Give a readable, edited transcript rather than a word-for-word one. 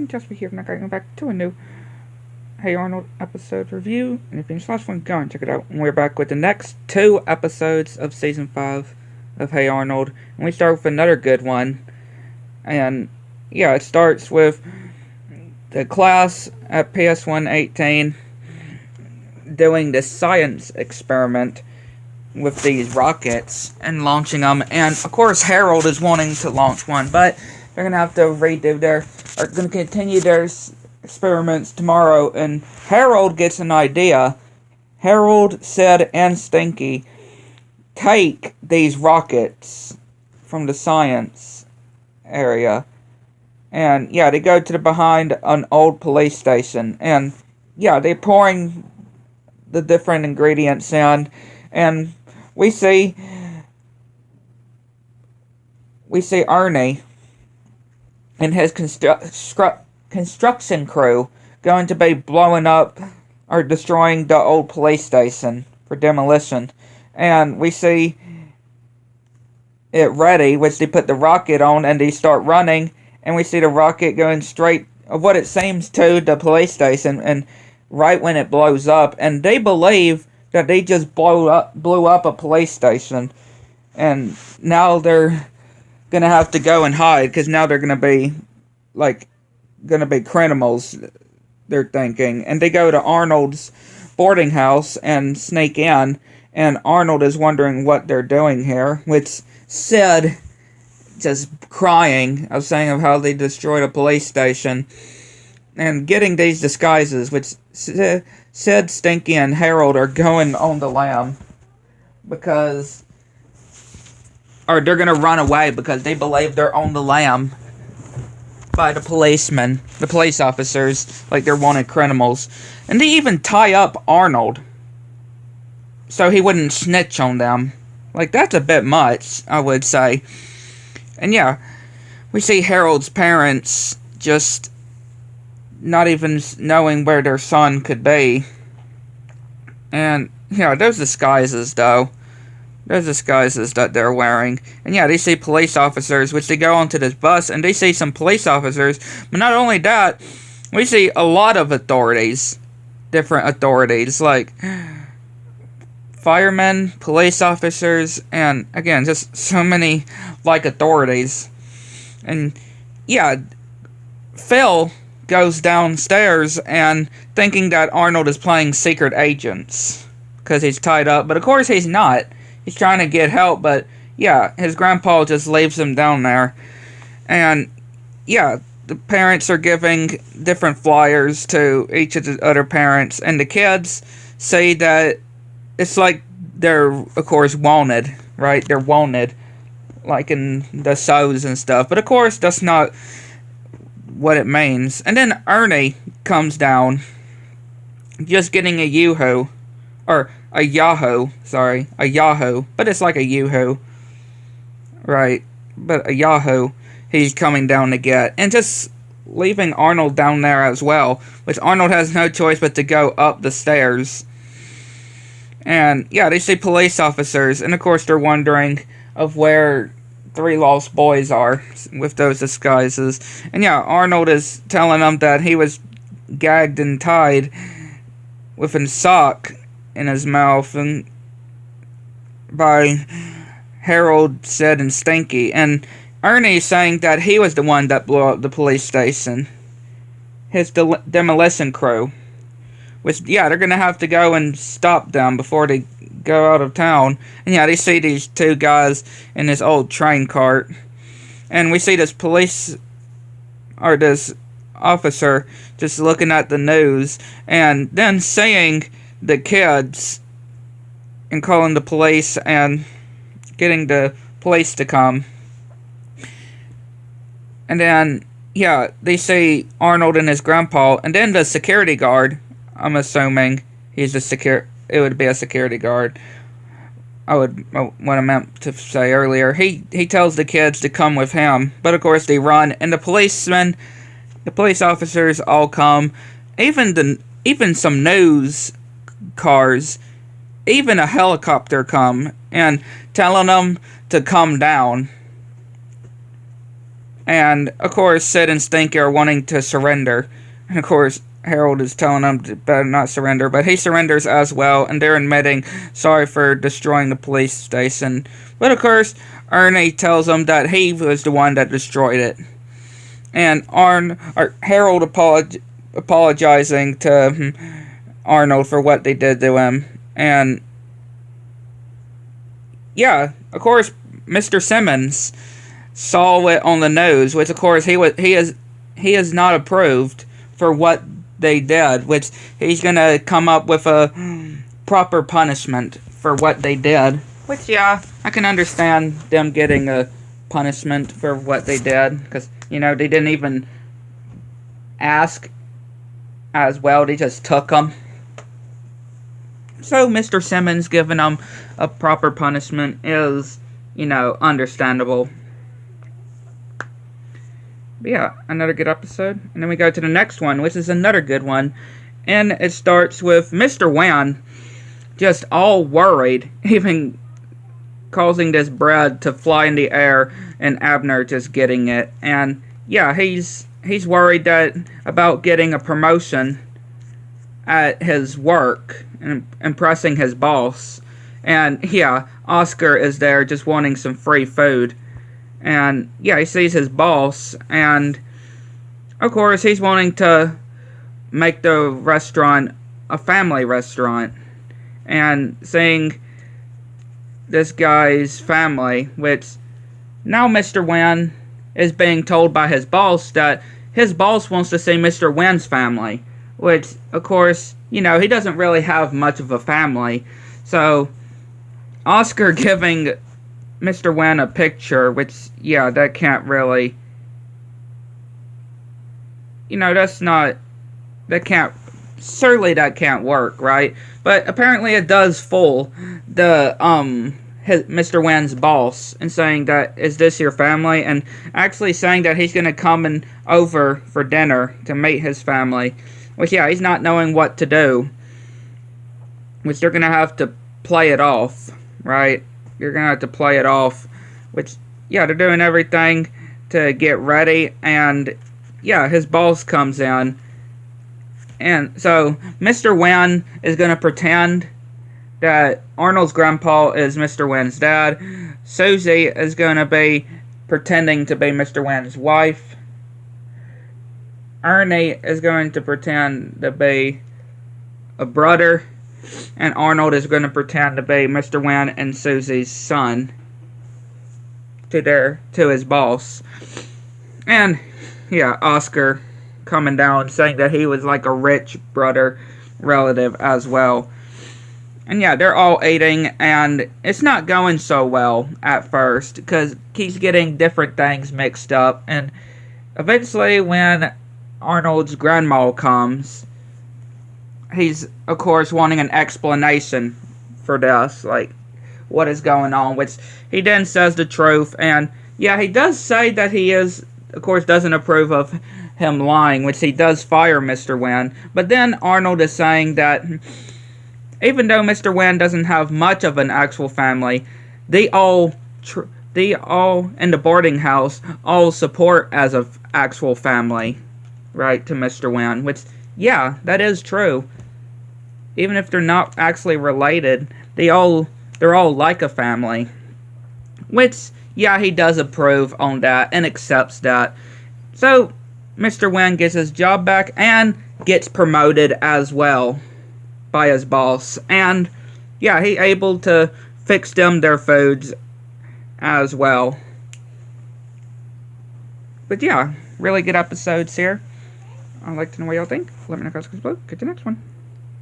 Just be here and going back to a new Hey Arnold episode review. And if you missed the last one, go and check it out. And we're back with the next 2 episodes of Season 5 of Hey Arnold. And we start with another good one. And yeah, it starts with the class at PS118 doing this science experiment with these rockets and launching them. And of course, Harold is wanting to launch one, but they're gonna have to are gonna continue their experiments tomorrow. And Harold gets an idea. Harold, Sid, and Stinky take these rockets from the science area, and yeah, they go to the behind an old police station, and yeah, they're pouring the different ingredients in, and we see Ernie and his construction crew going to be blowing up or destroying the old police station for demolition. And we see it ready, which they put the rocket on, and they start running, and we see the rocket going straight of what it seems to the police station, and right when it blows up, and they believe that they just blew up a police station, and now they're gonna have to go and hide, because now they're gonna be criminals, they're thinking. And they go to Arnold's boarding house and sneak in, and Arnold is wondering what they're doing here, which Sid just crying of saying of how they destroyed a police station, and getting these disguises, which Sid, Stinky, and Harold are going on the lam, because, or they're gonna run away because they believe they're on the lam by the police officers, like they're wanted criminals. And they even tie up Arnold so he wouldn't snitch on them. Like, that's a bit much, I would say. And yeah, we see Harold's parents just not even knowing where their son could be. And yeah, those disguises though. Those disguises that they're wearing. And yeah, they see police officers, which they go onto this bus, and they see some police officers. But not only that, we see a lot of authorities. Different authorities, like firemen, police officers, and again, just so many, like, authorities. And yeah, Phil goes downstairs and thinking that Arnold is playing secret agents because he's tied up, but of course he's not. He's trying to get help, but yeah, his grandpa just leaves him down there. And yeah, the parents are giving different flyers to each of the other parents, and the kids say that it's like they're, of course, wanted, right? They're wanted, like in the shows and stuff, but of course that's not what it means. And then Ernie comes down, just getting a Yoo-hoo, or a Yahoo, sorry, a Yahoo, but it's like a Yoo-hoo, right? But a Yahoo he's coming down to get, and just leaving Arnold down there as well, which Arnold has no choice but to go up the stairs. And yeah, they see police officers, and of course they're wondering of where 3 lost boys are with those disguises. And yeah, Arnold is telling them that he was gagged and tied with a sock in his mouth, and by Harold, Sid, and Stinky. And Ernie saying that he was the one that blew up the police station, his demolition crew. Which, yeah, they're gonna have to go and stop them before they go out of town. And yeah, they see these 2 guys in this old train cart, and we see this this officer just looking at the news, and then seeing the kids and calling the police and getting the police to come. And then yeah, they see Arnold and his grandpa, and then the security guard, I'm assuming he's it would be a security guard, what I meant to say earlier, he tells the kids to come with him, but of course they run, and the police officers all come, even some news cars, even a helicopter come, and telling them to come down. And, of course, Sid and Stinky are wanting to surrender. And, of course, Harold is telling them to better not surrender. But he surrenders as well. And they're admitting sorry for destroying the police station. But, of course, Ernie tells them that he was the one that destroyed it. And Harold apologizing to Arnold for what they did to him. And, yeah, of course, Mr. Simmons saw it on the news, which of course he is not approved for what they did, which he's gonna come up with a proper punishment for what they did. Which, yeah, I can understand them getting a punishment for what they did, because, you know, they didn't even ask as well, they just took them. So Mr. Simmons giving them a proper punishment is, you know, understandable. But yeah, another good episode. And then we go to the next one, which is another good one. And it starts with Mr. Wan just all worried, even causing this bread to fly in the air, and Abner just getting it. And yeah, he's worried that about getting a promotion at his work and impressing his boss. And yeah, Oscar is there just wanting some free food. And yeah, he sees his boss, and of course he's wanting to make the restaurant a family restaurant, and seeing this guy's family, which now Mr. Wan is being told by his boss that his boss wants to see Mr. Wan's family, which of course, you know, he doesn't really have much of a family. So Oscar giving Mr. Wan a picture, which, yeah, that can't really, you know, certainly that can't work, right? But apparently it does fool the, Mr. Wan's boss, and saying that, is this your family? And actually saying that he's gonna come over for dinner to meet his family. Which, yeah, he's not knowing what to do. Which they're gonna have to play it off, right? You're going to have to play it off, which, yeah, they're doing everything to get ready, and, yeah, his boss comes in, and so Mr. Wan is going to pretend that Arnold's grandpa is Mr. Wan's dad. Susie is going to be pretending to be Mr. Wan's wife. Ernie is going to pretend to be a brother. And Arnold is going to pretend to be Mr. Wan and Susie's son to his boss. And, yeah, Oscar coming down saying that he was like a rich brother relative as well. And yeah, they're all eating, and it's not going so well at first, because he's getting different things mixed up. And eventually when Arnold's grandma comes, he's, of course, wanting an explanation for this, like, what is going on, which he then says the truth, and, yeah, he does say that he is, of course, doesn't approve of him lying, which he does fire Mr. Wan, but then Arnold is saying that, even though Mr. Wan doesn't have much of an actual family, they all in the boarding house all support as an actual family, right, to Mr. Wan, which, yeah, that is true. Even if they're not actually related, they're all like a family. Which, yeah, he does approve on that and accepts that. So, Mr. Wan gets his job back and gets promoted as well by his boss. And, yeah, he's able to fix them their foods as well. But, yeah, really good episodes here. I'd like to know what y'all think. Let me know in the comments below. Get to the next one.